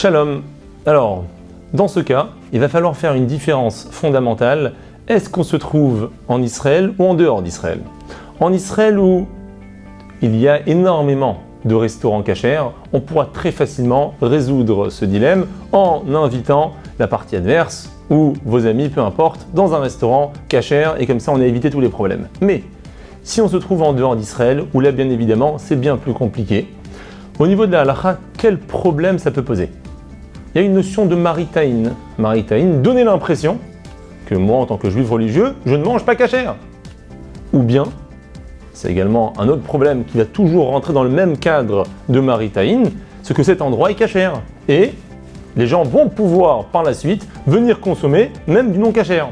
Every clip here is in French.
Shalom. Alors, dans ce cas, il va falloir faire une différence fondamentale. Est-ce qu'on se trouve en Israël ou en dehors d'Israël? En Israël où il y a énormément de restaurants kasher, on pourra très facilement résoudre ce dilemme en invitant la partie adverse ou vos amis, peu importe, dans un restaurant kasher et comme ça on a évité tous les problèmes. Mais si on se trouve en dehors d'Israël, où là bien évidemment c'est bien plus compliqué, au niveau de la halakha, quel problème ça peut poser? Il y a une notion de maritaïn. Maritaïn, donner l'impression que moi en tant que juif religieux, je ne mange pas kasher. Ou bien, c'est également un autre problème qui va toujours rentrer dans le même cadre de maritaïn, c'est que cet endroit est kasher. Et les gens vont pouvoir par la suite venir consommer même du non kasher.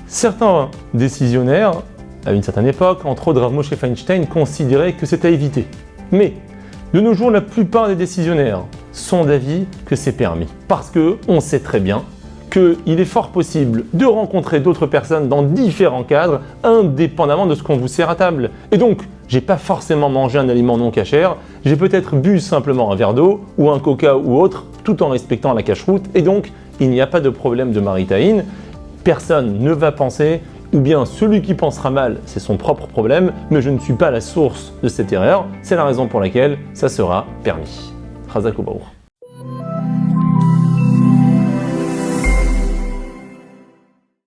Certains décisionnaires, à une certaine époque, entre autres Rav Moshe Feinstein, considéraient que c'était à éviter. Mais de nos jours, la plupart des décisionnaires sont d'avis que c'est permis. Parce qu'on sait très bien qu'il est fort possible de rencontrer d'autres personnes dans différents cadres, indépendamment de ce qu'on vous sert à table. Et donc, j'ai pas forcément mangé un aliment non kasher, j'ai peut-être bu simplement un verre d'eau ou un coca ou autre, tout en respectant la cacheroute, et donc il n'y a pas de problème de maritaïn. Personne ne va penser, ou bien celui qui pensera mal, c'est son propre problème, mais je ne suis pas la source de cette erreur, c'est la raison pour laquelle ça sera permis. Chazak ou Baruch.